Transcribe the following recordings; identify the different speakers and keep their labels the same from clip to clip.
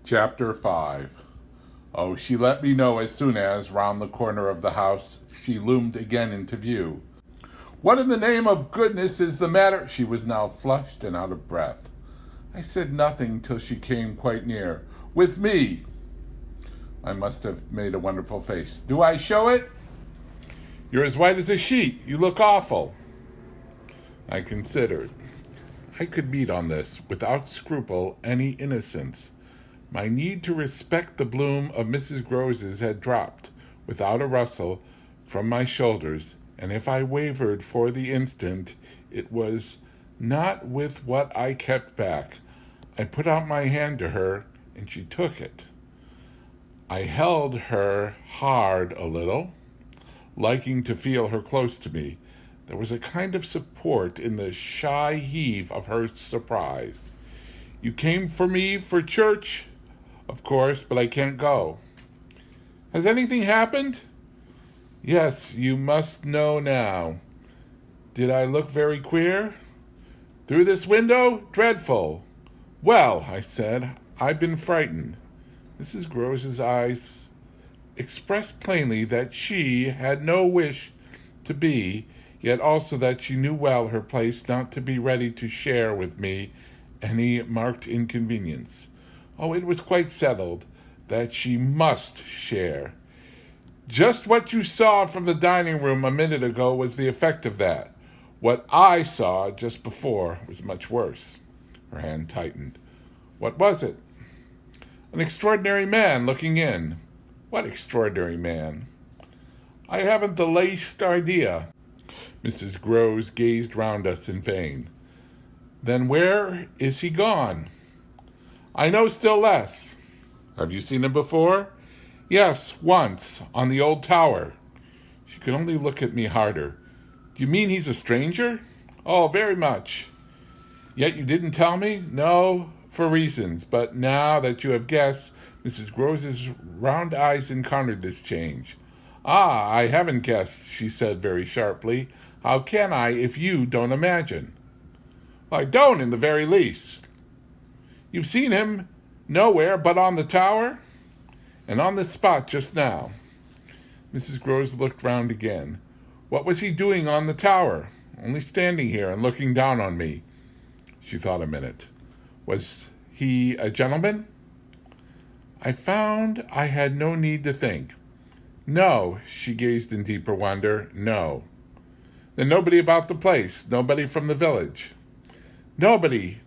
Speaker 1: Chapter 5. Oh, she let me know as soon as, round the corner of the house, she loomed again into view. What in the name of goodness is the matter? She was now flushed and out of breath. I said nothing till she came quite near. With me. I must have made a wonderful face. Do I show it? You're as white as a sheet. You look awful. I considered. I could meet on this, without scruple, any innocence. My need to respect the bloom of Mrs. Grose's had dropped, without a rustle, from my shoulders, and if I wavered for the instant, it was not with what I kept back. I put out my hand to her, and she took it. I held her hard a little, liking to feel her close to me. There was a kind of support in the shy heave of her surprise. You came for me for church? Of course, but I can't go. Has anything happened? Yes, you must know now. Did I look very queer? Through this window? Dreadful. Well, I said, I've been frightened. Mrs. Grose's eyes expressed plainly that she had no wish to be, yet also that she knew well her place not to be ready to share with me any marked inconvenience. Oh, it was quite settled that she must share. Just what you saw from the dining room a minute ago was the effect of that. What I saw just before was much worse. Her hand tightened. What was it? An extraordinary man looking in. What extraordinary man? I haven't the least idea. Mrs. Grose gazed round us in vain. Then where is he gone? I know still less. Have you seen him before? Yes, once, on the old tower. She could only look at me harder. Do you mean he's a stranger? Oh, very much. Yet you didn't tell me? No, for reasons, but now that you have guessed, Mrs. Grose's round eyes encountered this change. Ah, I haven't guessed, she said very sharply. How can I if you don't imagine? Well, I don't in the very least. You've seen him nowhere but on the tower? And on this spot just now. Mrs. Grose looked round again. What was he doing on the tower? Only standing here and looking down on me. She thought a minute. Was he a gentleman? I found I had no need to think. No, she gazed in deeper wonder. No. Then nobody about the place, nobody from the village. Nobody,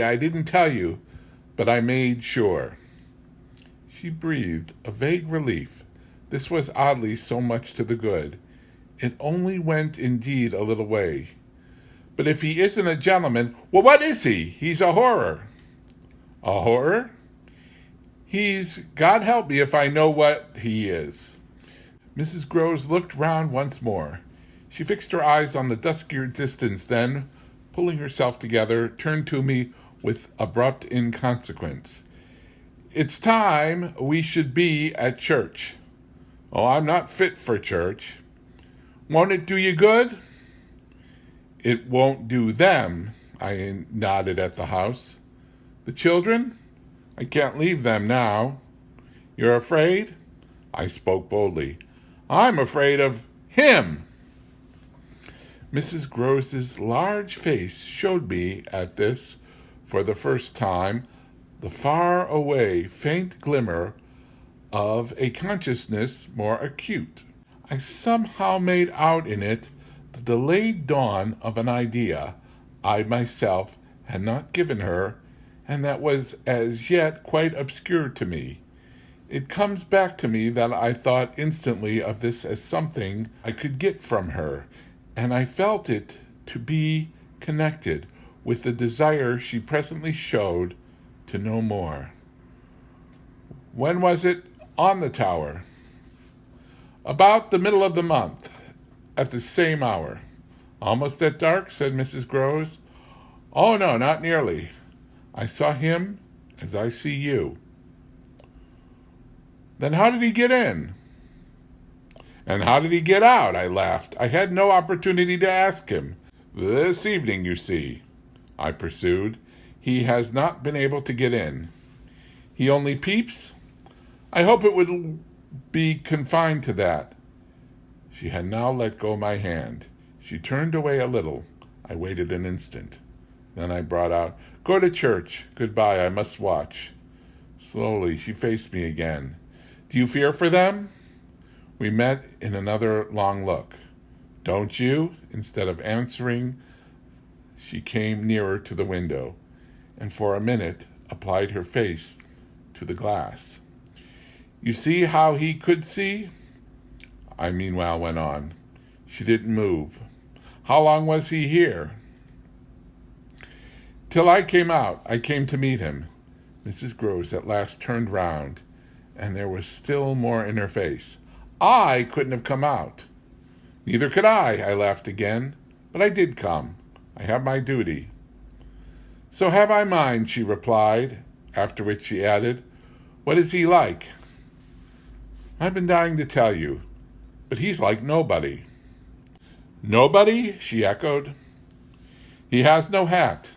Speaker 1: I didn't tell you, but I made sure. She breathed a vague relief. This was oddly so much to the good. It only went indeed a little way. But if he isn't a gentleman, well, what is he? He's a horror. A horror? He's, God help me if I know what he is. Mrs. Grose looked round once more. She fixed her eyes on the duskier distance, then, pulling herself together, turned to me with abrupt inconsequence. It's time we should be at church. Oh, I'm not fit for church. Won't it do you good? It won't do them, I nodded at the house. The children? I can't leave them now. You're afraid? I spoke boldly. I'm afraid of him. Mrs. Grose's large face showed me at this, for the first time, the far-away, faint glimmer of a consciousness more acute. I somehow made out in it the delayed dawn of an idea I myself had not given her, and that was as yet quite obscure to me. It comes back to me that I thought instantly of this as something I could get from her, and I felt it to be connected with the desire she presently showed to know more. When was it on the tower? About the middle of the month, at the same hour. Almost at dark, said Mrs. Grose. Oh, no, not nearly. I saw him as I see you. Then how did he get in? And how did he get out? I laughed. I had no opportunity to ask him. This evening, you see, I pursued, he has not been able to get in. He only peeps? I hope it would be confined to that. She had now let go my hand. She turned away a little. I waited an instant. Then I brought out, "Go to church. Goodbye, I must watch." Slowly, she faced me again. "Do you fear for them?" We met in another long look. "Don't you?" Instead of answering, she came nearer to the window, and for a minute applied her face to the glass. "You see how he could see?" I meanwhile went on. She didn't move. "How long was he here?" "Till I came out. I came to meet him." Mrs. Groves at last turned round, and there was still more in her face. "I couldn't have come out." "Neither could I laughed again. "But I did come. I have my duty." "So have I mine," she replied, after which she added, "What is he like?" "I've been dying to tell you, but he's like nobody." "Nobody?" she echoed. "He has no hat."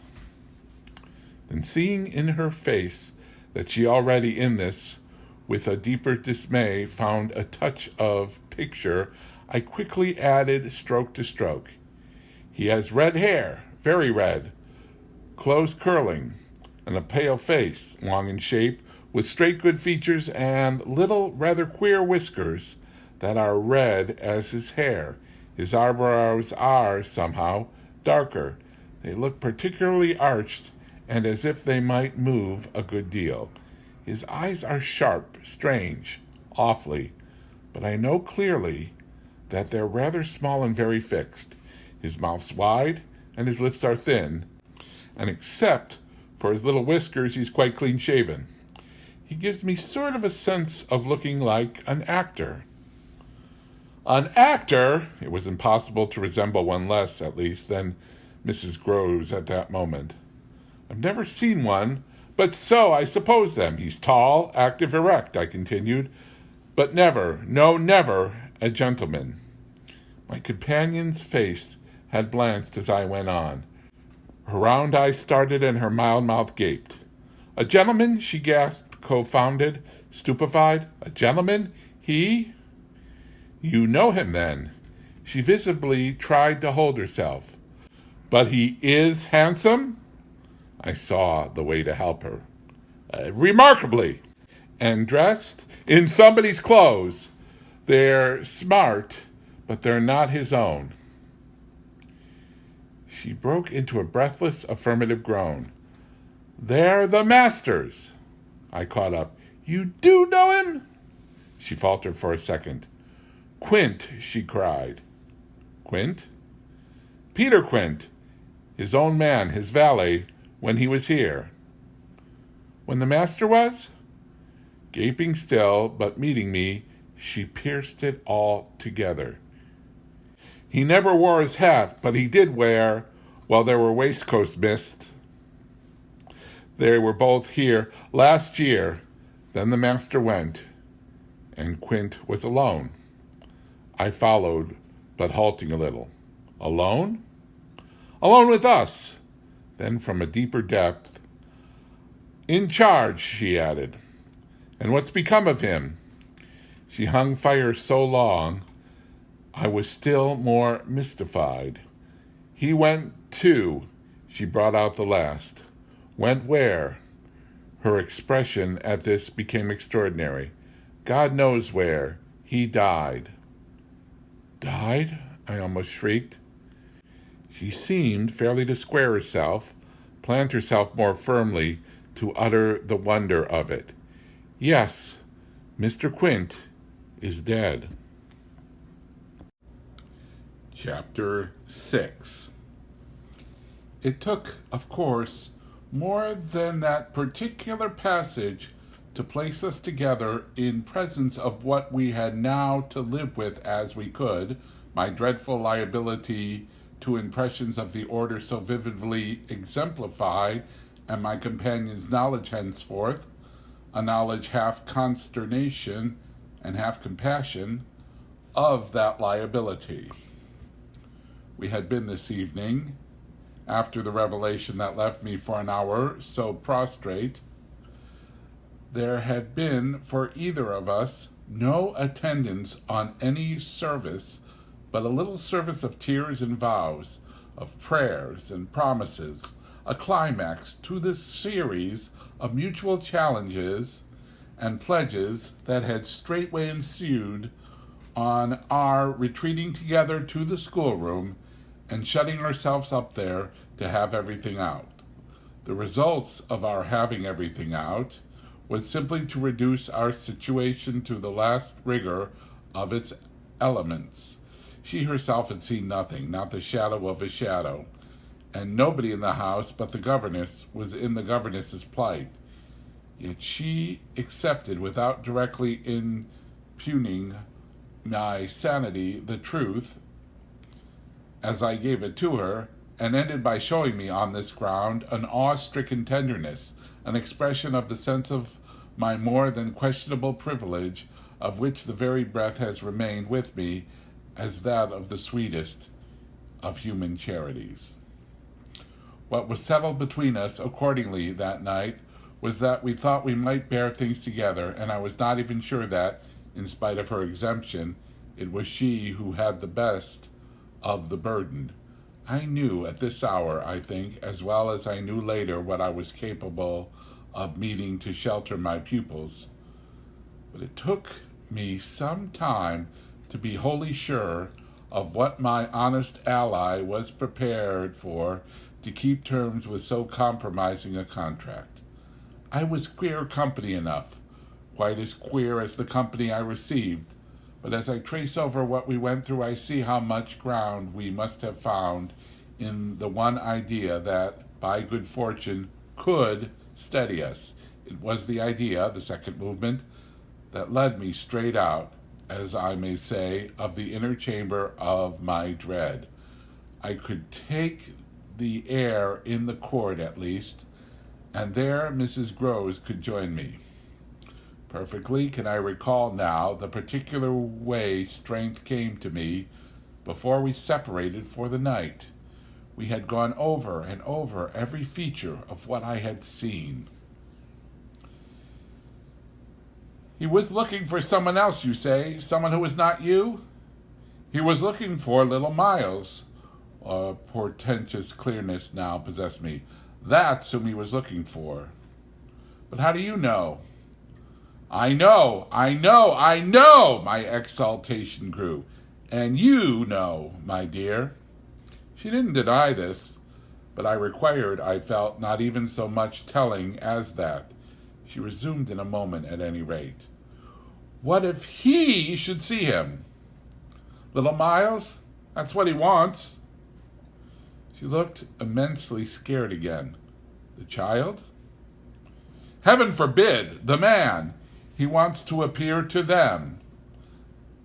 Speaker 1: Then, seeing in her face that she already in this, with a deeper dismay, found a touch of picture, I quickly added stroke to stroke. "He has red hair, very red, close curling, and a pale face, long in shape, with straight good features and little rather queer whiskers that are red as his hair. His eyebrows are, somehow, darker. They look particularly arched and as if they might move a good deal. His eyes are sharp, strange, awfully, but I know clearly that they're rather small and very fixed. His mouth's wide, and his lips are thin, and except for his little whiskers, he's quite clean-shaven. He gives me sort of a sense of looking like an actor." "An actor?" It was impossible to resemble one less, at least, than Mrs. Groves at that moment. "I've never seen one, but so I suppose them. He's tall, active, erect," I continued, "but never, no, never, a gentleman." My companion's face had blanched as I went on. Her round eyes started and her mild mouth gaped. "A gentleman?" she gasped, confounded, stupefied. "A gentleman? He?" "You know him, then?" She visibly tried to hold herself. "But he is handsome?" I saw the way to help her. "Remarkably." "And dressed?" "In somebody's clothes. They're smart, but they're not his own." She broke into a breathless affirmative groan. "They're the master's." I caught up. "You do know him?" She faltered for a second. "Quint," she cried. "Quint?" "Peter Quint, his own man, his valet, when he was here." "When the master was?" Gaping still, but meeting me, she pierced it all together. "He never wore his hat, but he did wear, well, there were waistcoats missed. They were both here last year. Then the master went, and Quint was alone." I followed, but halting a little. "Alone?" "Alone with us." Then from a deeper depth, "In charge," she added. "And what's become of him?" She hung fire so long, I was still more mystified. "He went too." She brought out the last. "Went where?" Her expression at this became extraordinary. "God knows where. He died." "Died?" I almost shrieked. She seemed fairly to square herself, plant herself more firmly, to utter the wonder of it. "Yes, Mr. Quint is dead." Chapter 6. It took, of course, more than that particular passage to place us together in presence of what we had now to live with as we could, my dreadful liability to impressions of the order so vividly exemplified, and my companion's knowledge henceforth, a knowledge half consternation and half compassion, of that liability. We had been this evening, after the revelation that left me for an hour so prostrate, there had been for either of us no attendance on any service but a little service of tears and vows, of prayers and promises, a climax to this series of mutual challenges and pledges that had straightway ensued on our retreating together to the schoolroom and shutting ourselves up there to have everything out. The results of our having everything out was simply to reduce our situation to the last rigor of its elements. She herself had seen nothing, not the shadow of a shadow, and nobody in the house but the governess was in the governess's plight. Yet she accepted, without directly impugning my sanity, the truth as I gave it to her, and ended by showing me on this ground an awe-stricken tenderness, an expression of the sense of my more than questionable privilege, of which the very breath has remained with me as that of the sweetest of human charities. What was settled between us accordingly that night was that we thought we might bear things together, and I was not even sure that, in spite of her exemption, it was she who had the best of the burden. I knew at this hour, I think, as well as I knew later what I was capable of meeting to shelter my pupils. But it took me some time to be wholly sure of what my honest ally was prepared for to keep terms with so compromising a contract. I was queer company enough, quite as queer as the company I received, but as I trace over what we went through, I see how much ground we must have found in the one idea that, by good fortune, could steady us. It was the idea, the second movement, that led me straight out, as I may say, of the inner chamber of my dread. I could take the air in the court at least, and there Mrs. Groves could join me. Perfectly can I recall now the particular way strength came to me before we separated for the night. We had gone over and over every feature of what I had seen. He was looking for someone else, you say? Someone who was not you? He was looking for little Miles. A portentous clearness now possessed me. That's whom he was looking for. But how do you know? I know! My exultation grew. And you know, my dear. She didn't deny this, but I required, I felt, not even so much telling as that. She resumed in a moment, at any rate. What if he should see him? Little Miles? That's what he wants. She looked immensely scared again. The child? Heaven forbid! The man! He wants to appear to them.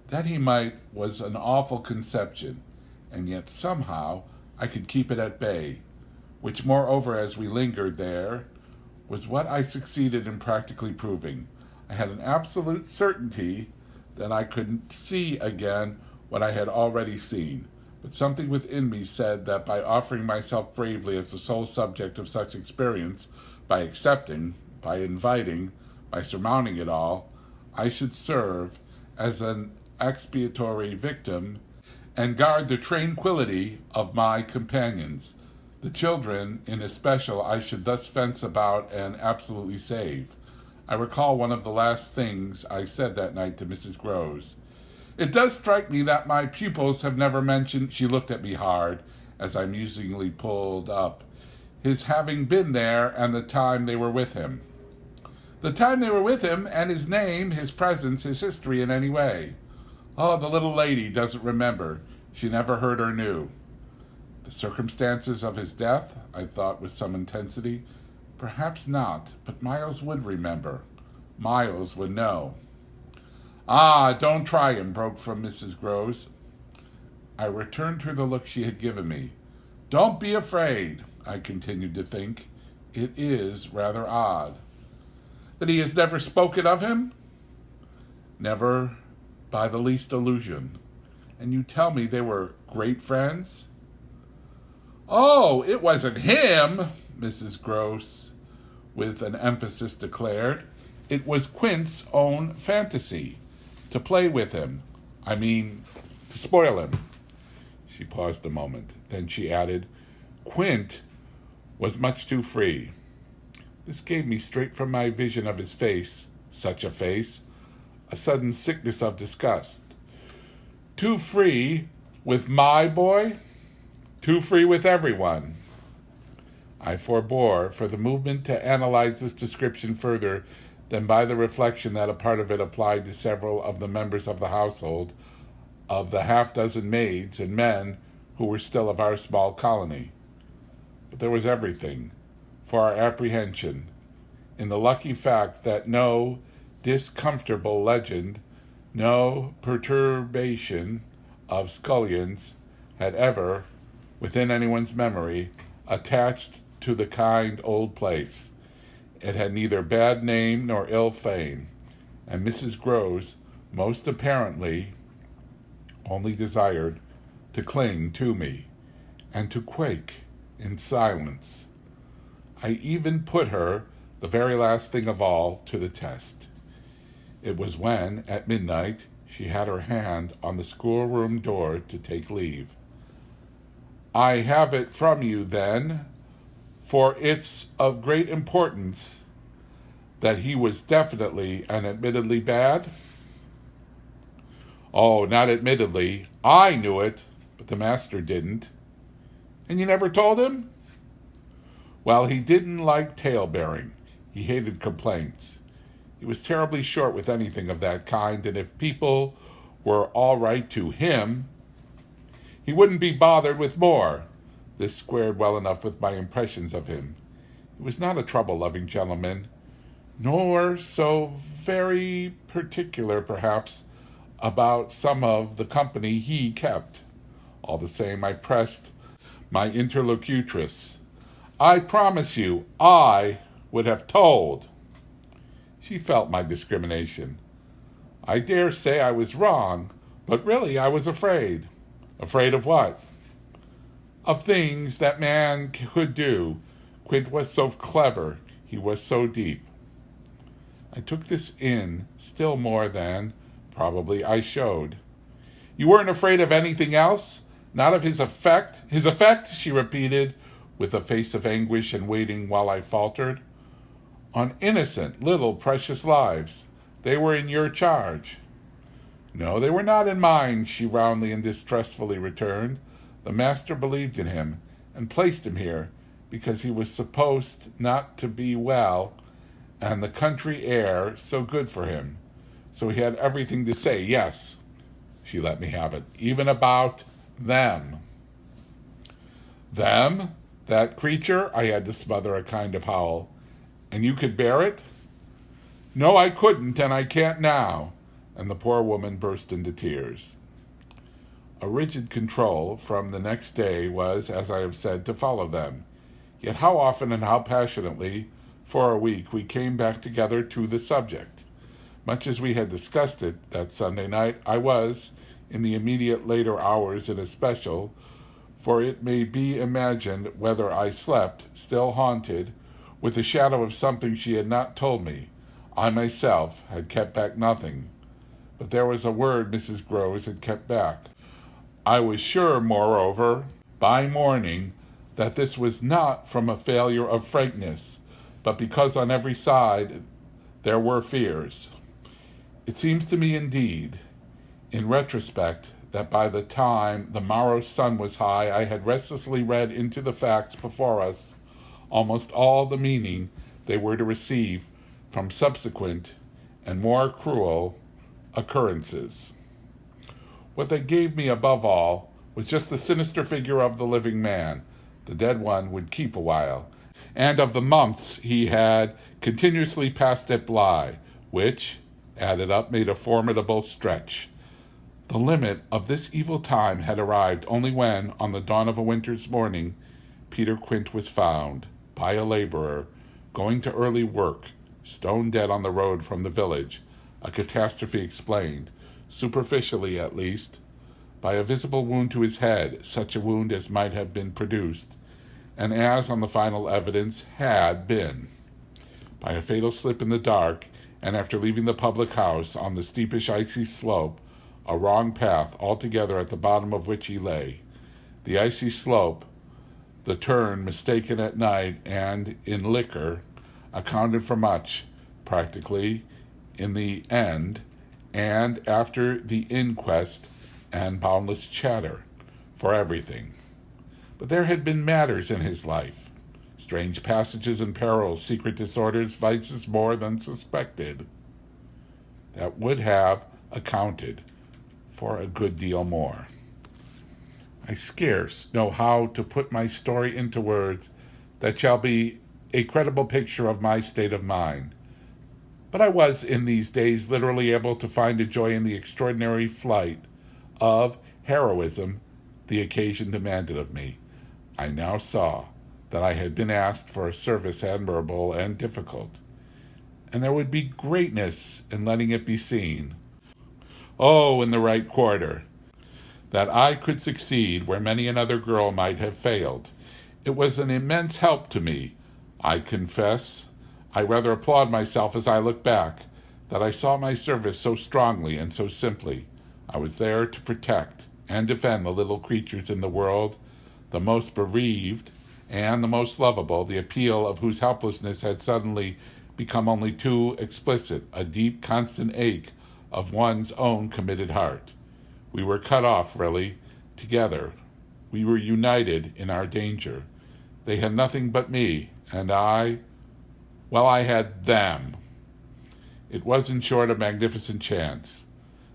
Speaker 1: That he might was an awful conception, and yet somehow I could keep it at bay, which, moreover, as we lingered there, was what I succeeded in practically proving. I had an absolute certainty that I couldn't see again what I had already seen, but something within me said that by offering myself bravely as the sole subject of such experience, by accepting, by inviting, by surmounting it all, I should serve as an expiatory victim and guard the tranquility of my companions. The children, in especial, I should thus fence about and absolutely save. I recall one of the last things I said that night to Mrs. Groves. It does strike me that my pupils have never mentioned, she looked at me hard, as I musingly pulled up, his having been there and the time they were with him. The time they were with him, and his name, his presence, his history in any way. Oh, the little lady doesn't remember. She never heard or knew. The circumstances of his death, I thought with some intensity. Perhaps not, but Miles would remember. Miles would know. Ah, don't try him, broke from Mrs. Groves. I returned her the look she had given me. Don't be afraid, I continued to think. It is rather odd. That he has never spoken of him? Never by the least allusion. And you tell me they were great friends? Oh, it wasn't him, Mrs. Groves with an emphasis declared. It was Quint's own fantasy to play with him. To spoil him. She paused a moment. Then she added, Quint was much too free. This gave me straight from my vision of his face, such a face, a sudden sickness of disgust. Too free with my boy? Too free with everyone. I forbore for the movement to analyze this description further than by the reflection that a part of it applied to several of the members of the household, of the half-dozen maids and men who were still of our small colony. But there was everything for our apprehension in the lucky fact that no discomfortable legend, no perturbation of scullions had ever, within anyone's memory, attached to the kind old place. It had neither bad name nor ill fame, and Mrs. Groves most apparently only desired to cling to me and to quake in silence. I even put her, the very last thing of all, to the test. It was when, at midnight, she had her hand on the schoolroom door to take leave. I have it from you, then, for it's of great importance that he was definitely and admittedly bad? Oh, not admittedly. I knew it, but the master didn't. And you never told him? Well, he didn't like tale-bearing. He hated complaints. He was terribly short with anything of that kind, and if people were all right to him, he wouldn't be bothered with more. This squared well enough with my impressions of him. He was not a trouble-loving gentleman, nor so very particular, perhaps, about some of the company he kept. All the same, I pressed my interlocutress. I promise you, I would have told. She felt my discrimination. I dare say I was wrong, but really I was afraid. Afraid of what? Of things that man could do. Quint was so clever. He was so deep. I took this in still more than, probably, I showed. You weren't afraid of anything else? Not of his effect? His effect, she repeated, with a face of anguish and waiting while I faltered. On innocent, little, precious lives. They were in your charge. No, they were not in mine, she roundly and distrustfully returned. The master believed in him, and placed him here, because he was supposed not to be well, and the country air so good for him. So he had everything to say, yes, she let me have it, even about them. Them? That creature? I had to smother a kind of howl. And you could bear it? No, I couldn't, and I can't now. And the poor woman burst into tears. A rigid control from the next day was, as I have said, to follow them. Yet how often and how passionately, for a week, we came back together to the subject. Much as we had discussed it that Sunday night, I was, in the immediate later hours in especial, for it may be imagined whether I slept, still haunted, with the shadow of something she had not told me. I myself had kept back nothing. But there was a word Mrs. Groves had kept back. I was sure, moreover, by morning, that this was not from a failure of frankness, but because on every side there were fears. It seems to me, indeed, in retrospect, that by the time the morrow's sun was high, I had restlessly read into the facts before us almost all the meaning they were to receive from subsequent and more cruel occurrences. What they gave me above all was just the sinister figure of the living man. The dead one would keep a while, and of the months he had continuously passed at Bly, which, added up, made a formidable stretch. The limit of this evil time had arrived only when, on the dawn of a winter's morning, Peter Quint was found, by a laborer, going to early work, stone dead on the road from the village, a catastrophe explained, superficially at least, by a visible wound to his head, such a wound as might have been produced, and as, on the final evidence, had been, by a fatal slip in the dark, and after leaving the public house on the steepish icy slope, a wrong path altogether at the bottom of which he lay. The icy slope, the turn mistaken at night and in liquor, accounted for much, practically, in the end, and after the inquest and boundless chatter, for everything. But there had been matters in his life, strange passages and perils, secret disorders, vices more than suspected, that would have accounted for a good deal more. I scarce know how to put my story into words that shall be a credible picture of my state of mind, but I was in these days literally able to find a joy in the extraordinary flight of heroism the occasion demanded of me. I now saw that I had been asked for a service admirable and difficult, and there would be greatness in letting it be seen. Oh, in the right quarter, that I could succeed where many another girl might have failed. It was an immense help to me. I confess, I rather applaud myself as I look back, that I saw my service so strongly and so simply. I was there to protect and defend the little creatures in the world, the most bereaved and the most lovable, the appeal of whose helplessness had suddenly become only too explicit, a deep, constant ache of one's own committed heart. We were cut off, really, together. We were united in our danger. They had nothing but me, and I had them. It was, in short, a magnificent chance.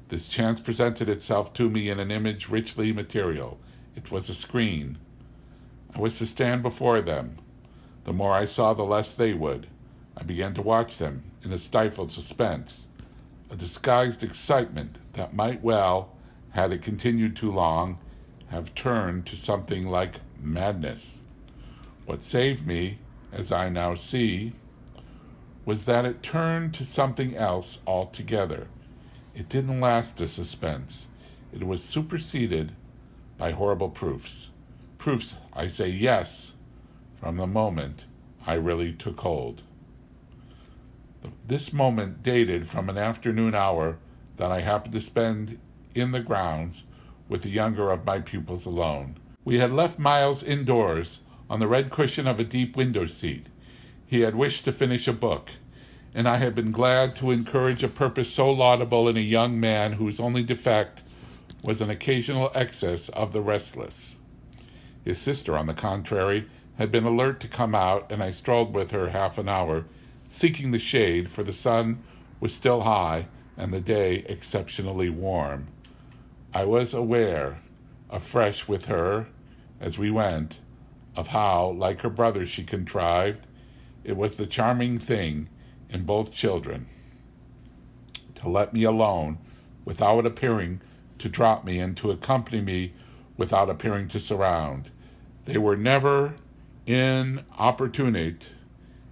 Speaker 1: This chance presented itself to me in an image richly material. It was a screen. I was to stand before them. The more I saw, the less they would. I began to watch them in a stifled suspense, a disguised excitement that might well, had it continued too long, have turned to something like madness. What saved me, as I now see, was that it turned to something else altogether. It didn't last a suspense. It was superseded by horrible proofs. Proofs, I say yes, from the moment I really took hold. This moment dated from an afternoon hour that I happened to spend in the grounds with the younger of my pupils alone. We had left Miles indoors on the red cushion of a deep window seat. He had wished to finish a book, and I had been glad to encourage a purpose so laudable in a young man whose only defect was an occasional excess of the restless. His sister, on the contrary, had been alert to come out, and I strolled with her half an hour, seeking the shade, for the sun was still high and the day exceptionally warm. I was aware, afresh with her, as we went, of how, like her brother, she contrived, it was the charming thing in both children, to let me alone without appearing to drop me, and to accompany me without appearing to surround. They were never inopportunate,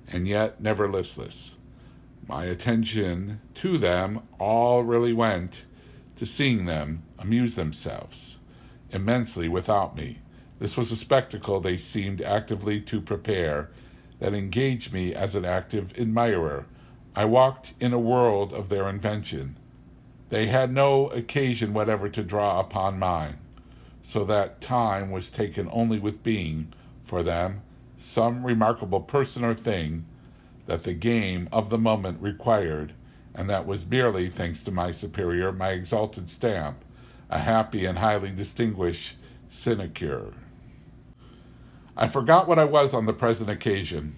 Speaker 1: and yet never listless. My attention to them all really went to seeing them amuse themselves immensely without me. This was a spectacle they seemed actively to prepare that engaged me as an active admirer. I walked in a world of their invention. They had no occasion whatever to draw upon mine, so that time was taken only with being, for them, some remarkable person or thing that the game of the moment required, and that was merely, thanks to my superior, my exalted stamp, a happy and highly distinguished sinecure. I forgot what I was on the present occasion.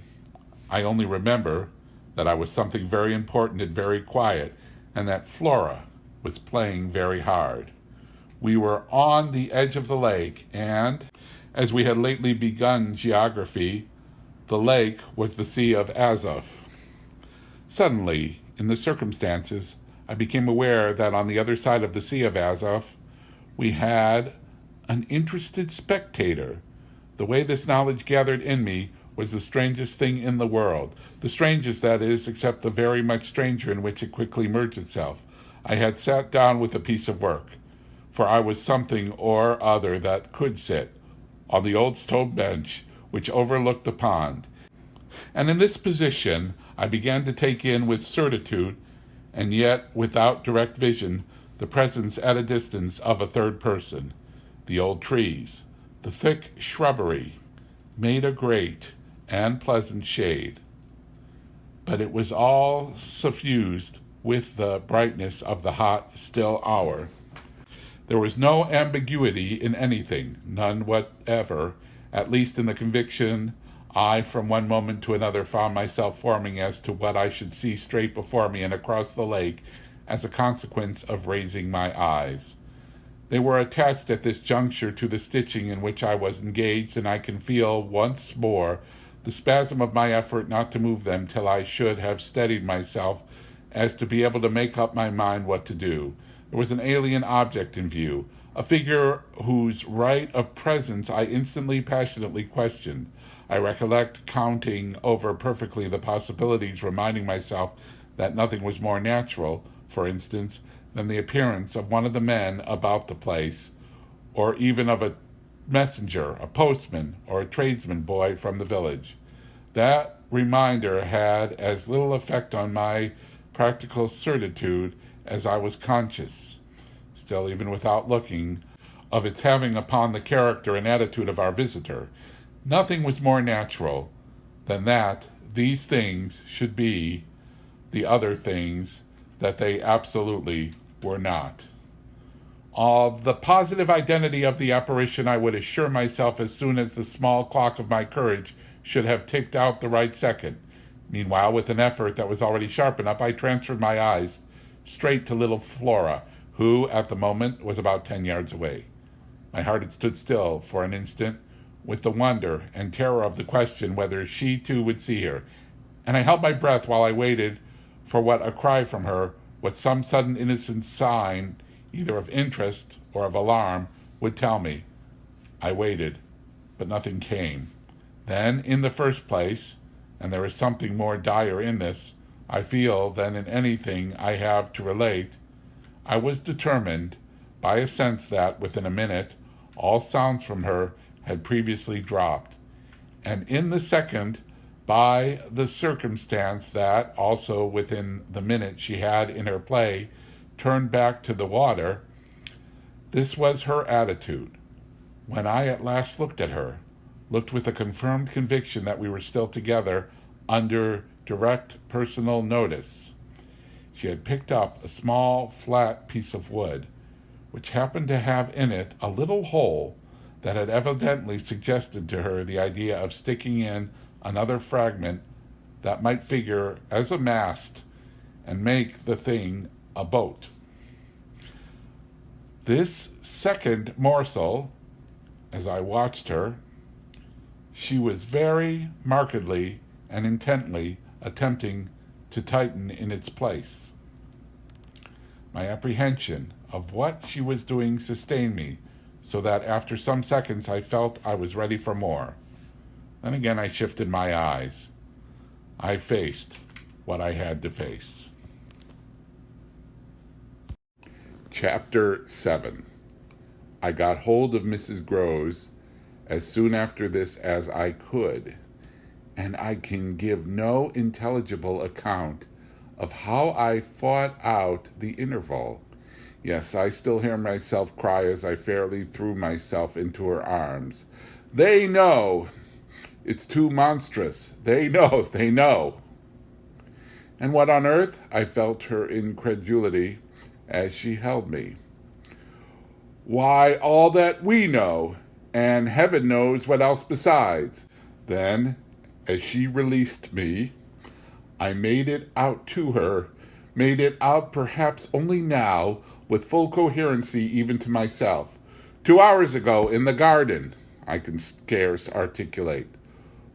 Speaker 1: I only remember that I was something very important and very quiet, and that Flora was playing very hard. We were on the edge of the lake, and, as we had lately begun geography, the lake was the Sea of Azov. Suddenly, in the circumstances, I became aware that on the other side of the Sea of Azov, we had an interested spectator. The way this knowledge gathered in me was the strangest thing in the world. The strangest, that is, except the very much stranger in which it quickly merged itself. I had sat down with a piece of work, for I was something or other that could sit, on the old stone bench which overlooked the pond, and in this position I began to take in with certitude and yet without direct vision, the presence at a distance of a third person. The old trees, the thick shrubbery, made a great and pleasant shade. But it was all suffused with the brightness of the hot, still hour. There was no ambiguity in anything, none whatever, at least in the conviction I from one moment to another found myself forming as to what I should see straight before me and across the lake as a consequence of raising my eyes. They were attached at this juncture to the stitching in which I was engaged, and I can feel once more the spasm of my effort not to move them till I should have steadied myself as to be able to make up my mind what to do. There was an alien object in view, a figure whose right of presence I instantly passionately questioned. I recollect counting over perfectly the possibilities, reminding myself that nothing was more natural, for instance, than the appearance of one of the men about the place, or even of a messenger, a postman, or a tradesman boy from the village. That reminder had as little effect on my practical certitude as I was conscious, still even without looking, of its having upon the character and attitude of our visitor. Nothing was more natural than that these things should be the other things that they absolutely were not. Of the positive identity of the apparition I would assure myself as soon as the small clock of my courage should have ticked out the right second. Meanwhile, with an effort that was already sharp enough, I transferred my eyes straight to little Flora, who, at the moment, was about 10 yards away. My heart had stood still for an instant, with the wonder and terror of the question whether she too would see her, and I held my breath while I waited for what a cry from her, what some sudden innocent sign, either of interest or of alarm, would tell me. I waited, but nothing came. Then, in the first place, and there is something more dire in this, I feel, than in anything I have to relate, I was determined, by a sense that, within a minute, all sounds from her had previously dropped, and in the second, by the circumstance that, also within the minute she had in her play turned back to the water. This was her attitude. When I at last looked at her, looked with a confirmed conviction that we were still together under direct personal notice, she had picked up a small flat piece of wood, which happened to have in it a little hole that had evidently suggested to her the idea of sticking in another fragment that might figure as a mast and make the thing a boat. This second morsel, as I watched her, she was very markedly and intently attempting to tighten in its place. My apprehension of what she was doing sustained me, so that after some seconds I felt I was ready for more. Then again I shifted my eyes. I faced what I had to face. Chapter 7. I got hold of Mrs. Groves as soon after this as I could, and I can give no intelligible account of how I fought out the interval. Yes, I still hear myself cry as I fairly threw myself into her arms. They know! It's too monstrous. They know. And what on earth? I felt her incredulity as she held me. Why, all that we know, and heaven knows what else besides. Then, as she released me, I made it out to her, made it out perhaps only now, with full coherency even to myself. 2 hours ago, in the garden, I can scarce articulate.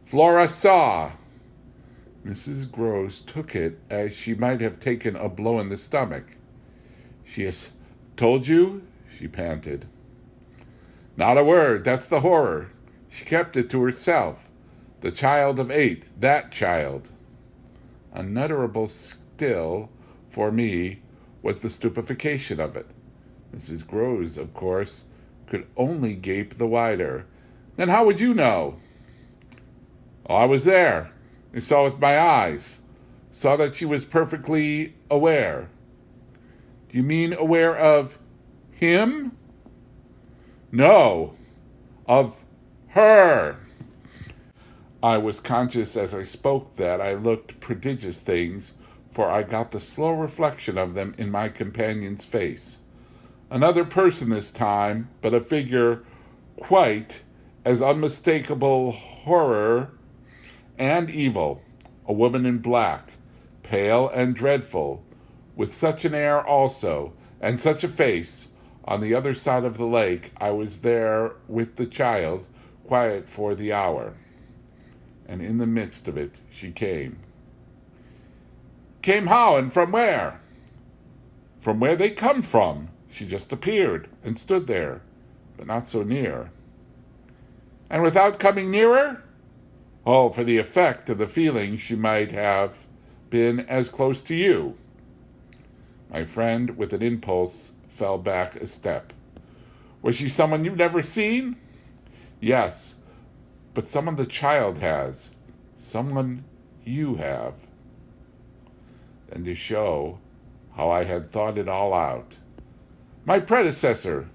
Speaker 1: Flora saw. Mrs. Groves took it as she might have taken a blow in the stomach. She has told you? She panted. Not a word, that's the horror. She kept it to herself. The child of 8, that child. Unutterable still, for me, was the stupefaction of it. Mrs. Groves, of course, could only gape the wider. Then how would you know? Oh, I was there. I saw with my eyes. Saw that she was perfectly aware. Do you mean aware of him? No, of her. I was conscious as I spoke that I looked prodigious things, for I got the slow reflection of them in my companion's face. Another person this time, but a figure quite as unmistakable horror and evil, a woman in black, pale and dreadful, with such an air also, and such a face. On the other side of the lake, I was there with the child, quiet for the hour. And in the midst of it, she came. Came how and from where? From where they come from. She just appeared and stood there, but not so near. And without coming nearer? Oh, for the effect of the feeling she might have been as close to you. My friend, with an impulse, fell back a step. Was she someone you've never seen? Yes, but someone the child has. Someone you have. And to show how I had thought it all out. My predecessor,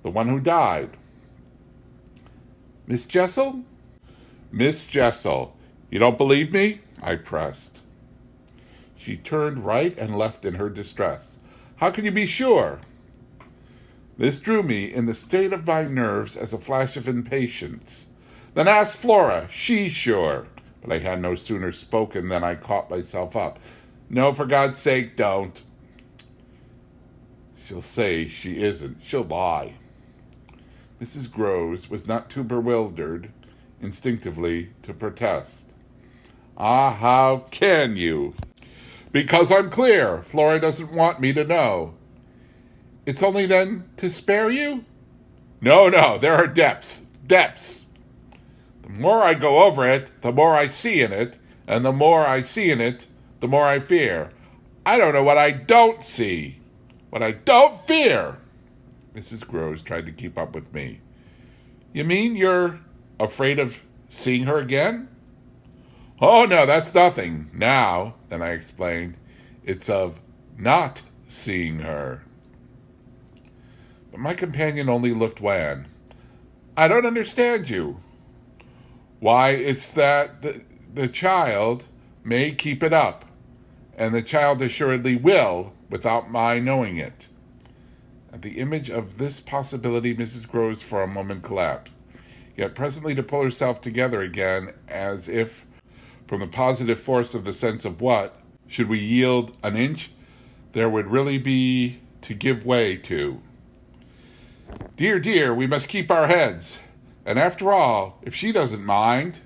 Speaker 1: the one who died. Miss Jessel? Miss Jessel. You don't believe me? I pressed. She turned right and left in her distress. How can you be sure? This drew me in the state of my nerves as a flash of impatience. Then ask Flora. She's sure. But I had no sooner spoken than I caught myself up. No, for God's sake, don't. She'll say she isn't. She'll lie. Mrs. Groves was not too bewildered, instinctively, to protest. Ah, how can you? Because I'm clear. Flora doesn't want me to know. It's only then to spare you? No, there are depths. The more I go over it, the more I see in it, and the more I see in it, the more I fear. I don't know what I don't see, what I don't fear. Mrs. Groves tried to keep up with me. You mean you're afraid of seeing her again? Oh, no, that's nothing. Now, then I explained, it's of not seeing her. But my companion only looked wan. I don't understand you. Why, it's that the child may keep it up, and the child assuredly will, without my knowing it. At the image of this possibility, Mrs. Groves for a moment collapsed, yet presently to pull herself together again, as if, from the positive force of the sense of what, should we yield an inch, there would really be to give way to. Dear, we must keep our heads. And after all, if she doesn't mind,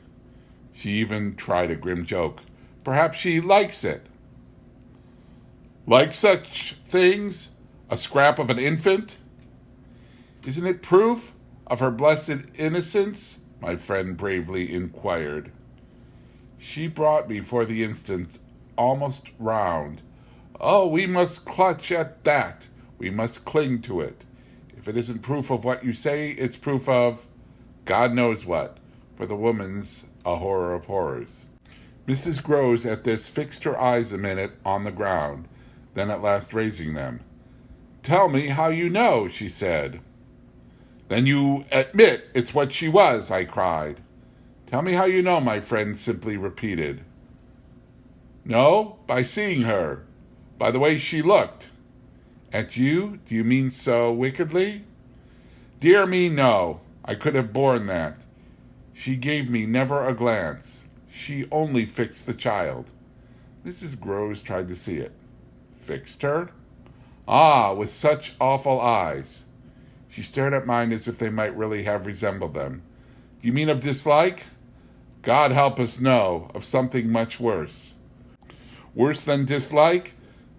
Speaker 1: she even tried a grim joke. Perhaps she likes it. Like such things? A scrap of an infant? Isn't it proof of her blessed innocence? My friend bravely inquired. She brought me for the instant almost round. Oh, we must clutch at that. We must cling to it. If it isn't proof of what you say, it's proof of God knows what, for the woman's a horror of horrors. Mrs. Groves at this fixed her eyes a minute on the ground, then at last raising them. Tell me how you know, she said. Then you admit it's what she was, I cried. Tell me how you know, my friend simply repeated. No, by seeing her, by the way she looked. At you, do you mean so wickedly? Dear me, no. I could have borne that. She gave me never a glance. She only fixed the child. Mrs. Groves tried to see it. Fixed her? Ah, with such awful eyes. She stared at mine as if they might really have resembled them. You mean of dislike? God help us, no, of something much worse. Worse than dislike?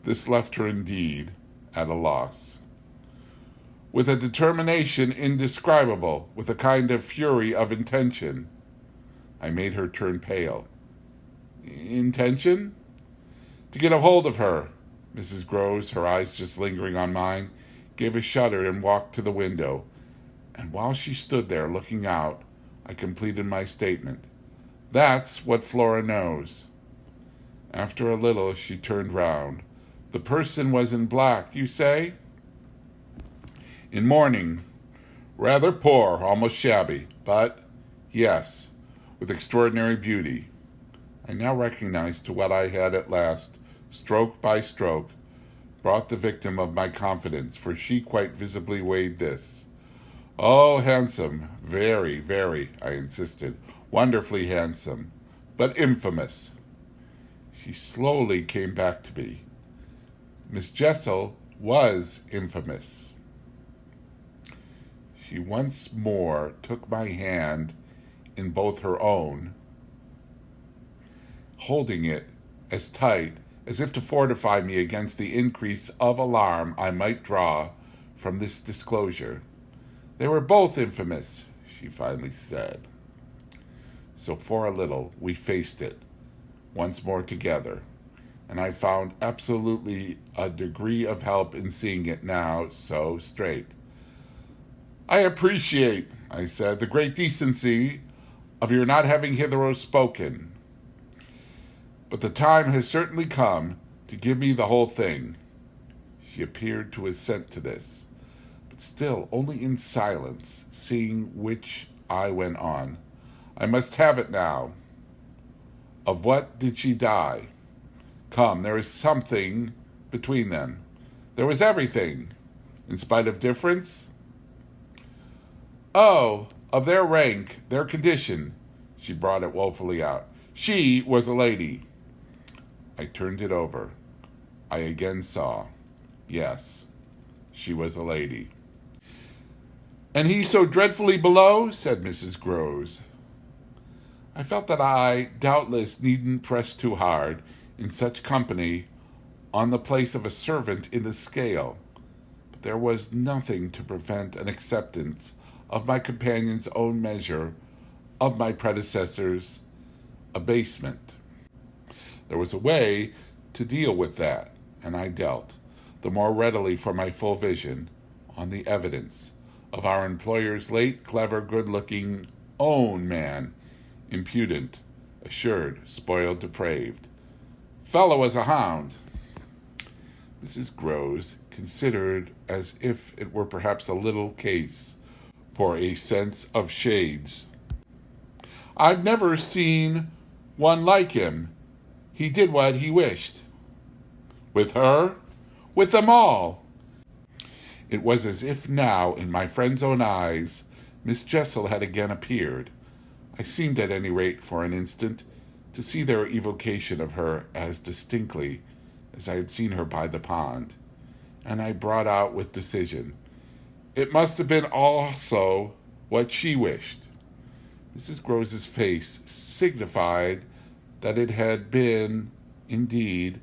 Speaker 1: This left her indeed at a loss. With a determination indescribable, with a kind of fury of intention. I made her turn pale. Intention? To get a hold of her. Mrs. Groves, her eyes just lingering on mine, gave a shudder and walked to the window. And while she stood there looking out, I completed my statement. That's what Flora knows. After a little, she turned round. The person was in black, you say? In mourning. Rather poor, almost shabby, but, yes, with extraordinary beauty. I now recognized to what I had at last, stroke by stroke, brought the victim of my confidence, for she quite visibly weighed this. Oh, handsome, very, very, I insisted, wonderfully handsome, but infamous. She slowly came back to me. Miss Jessel was infamous. She once more took my hand in both her own, holding it as tight as if to fortify me against the increase of alarm I might draw from this disclosure. They were both infamous, she finally said. So for a little we faced it, once more together, and I found absolutely a degree of help in seeing it now so straight. I appreciate, I said, the great decency of your not having hitherto spoken. But the time has certainly come to give me the whole thing. She appeared to assent to this, but still only in silence, seeing which I went on. I must have it now. Of what did she die? Come, there is something between them. There was everything, in spite of difference. Oh, of their rank, their condition, she brought it woefully out. She was a lady. I turned it over. I again saw. Yes, she was a lady. And he so dreadfully below, said Mrs. Groves. I felt that I, doubtless, needn't press too hard, in such company, on the place of a servant in the scale. But there was nothing to prevent an acceptance of my companion's own measure of my predecessor's abasement. There was a way to deal with that, and I dealt, the more readily for my full vision, on the evidence of our employer's late, clever, good-looking own man, impudent, assured, spoiled, depraved. Fellow was a hound. Mrs. Groves considered as if it were perhaps a little case for a sense of shades. I've never seen one like him. He did what he wished. With her? With them all. It was as if now, in my friend's own eyes, Miss Jessel had again appeared. I seemed, at any rate, for an instant, to see their evocation of her as distinctly as I had seen her by the pond, and I brought out with decision, it must have been also what she wished. Mrs. Groves's face signified that it had been, indeed,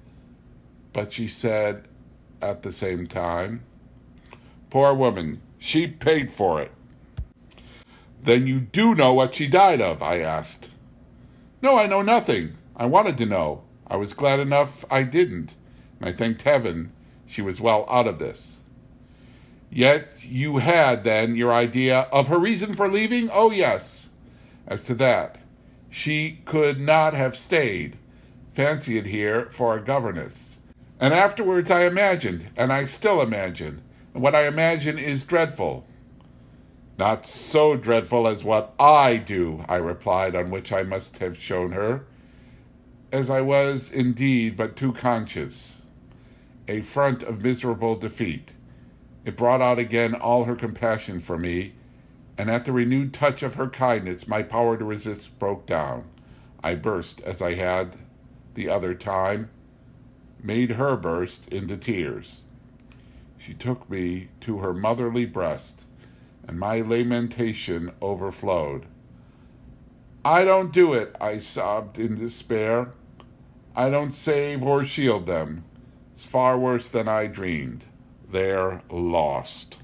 Speaker 1: but she said at the same time, poor woman, she paid for it. Then you do know what she died of, I asked. No, I know nothing. I wanted to know. I was glad enough I didn't, and I thanked heaven she was well out of this. Yet you had, then, your idea of her reason for leaving? Oh, yes. As to that, she could not have stayed. Fancy it here for a governess. And afterwards I imagined, and I still imagine, and what I imagine is dreadful. Not so dreadful as what I do, I replied, on which I must have shown her, as I was indeed but too conscious, a front of miserable defeat. It brought out again all her compassion for me, and at the renewed touch of her kindness my power to resist broke down. I burst, as I had the other time, made her burst into tears. She took me to her motherly breast, and my lamentation overflowed. I don't do it, I sobbed in despair. I don't save or shield them. It's far worse than I dreamed. They're lost.